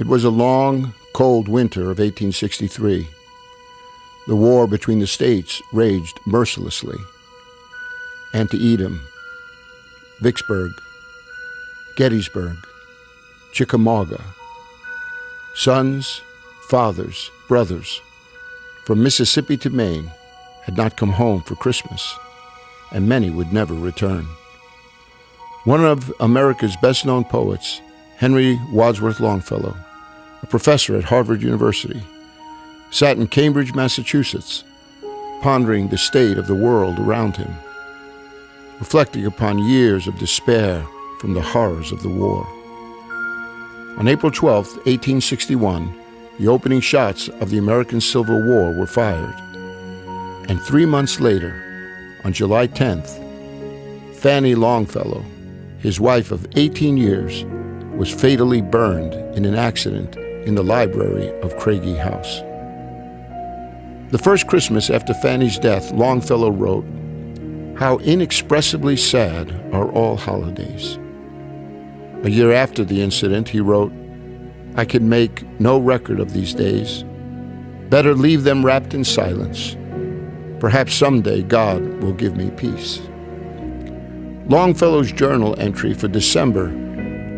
It was a long, cold winter of 1863. The war between the states raged mercilessly. Antietam, Vicksburg, Gettysburg, Chickamauga. Sons, fathers, brothers, from Mississippi to Maine, had not come home for Christmas, and many would never return. One of America's best-known poets, Henry Wadsworth Longfellow, a professor at Harvard University, sat in Cambridge, Massachusetts, pondering the state of the world around him, reflecting upon years of despair from the horrors of the war. On April 12, 1861, the opening shots of the American Civil War were fired. And 3 months later, on July 10th, Fanny Longfellow, his wife of 18 years, was fatally burned in an accident in the library of Craigie House. The first Christmas after Fanny's death, Longfellow wrote, "How inexpressibly sad are all holidays." A year after the incident, he wrote, "I can make no record of these days. Better leave them wrapped in silence. Perhaps someday God will give me peace." Longfellow's journal entry for December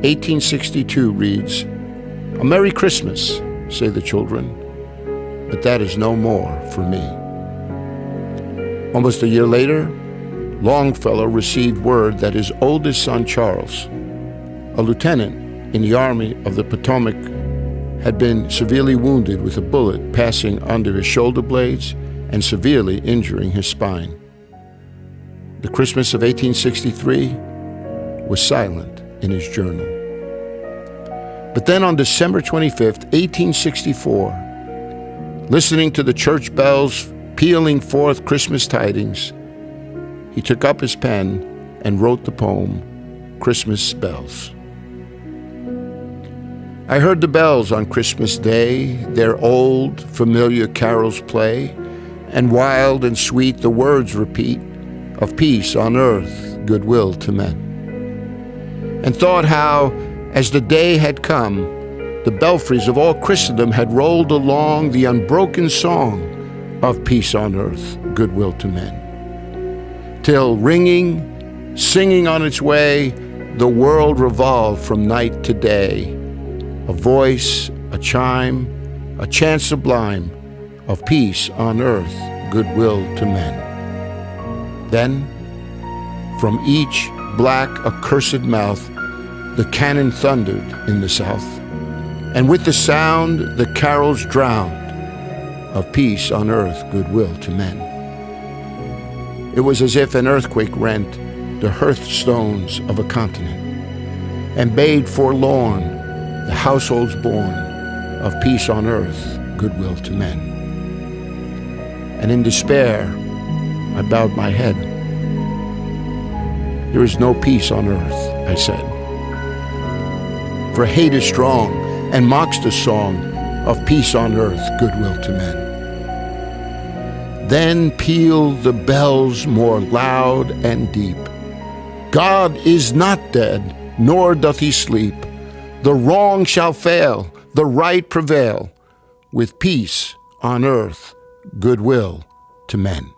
1862 reads, "A Merry Christmas, say the children, but that is no more for me." Almost a year later, Longfellow received word that his oldest son, Charles, a lieutenant in the Army of the Potomac, had been severely wounded with a bullet passing under his shoulder blades and severely injuring his spine. The Christmas of 1863 was silent in his journal. But then on December 25th, 1864, listening to the church bells pealing forth Christmas tidings, he took up his pen and wrote the poem, Christmas Bells. I heard the bells on Christmas Day, their old, familiar carols play, and wild and sweet the words repeat of peace on earth, goodwill to men. And thought how, as the day had come, the belfries of all Christendom had rolled along the unbroken song of peace on earth, goodwill to men. Till ringing, singing on its way, the world revolved from night to day. A voice, a chime, a chant sublime of peace on earth, goodwill to men. Then, from each black accursed mouth, the cannon thundered in the south, and with the sound the carols drowned of peace on earth, goodwill to men. It was as if an earthquake rent the hearthstones of a continent, and bade forlorn the households born of peace on earth, goodwill to men. And in despair, I bowed my head. There is no peace on earth, I said. For hate is strong and mocks the song of peace on earth, goodwill to men. Then pealed the bells more loud and deep. God is not dead, nor doth he sleep. The wrong shall fail, the right prevail, with peace on earth, goodwill to men.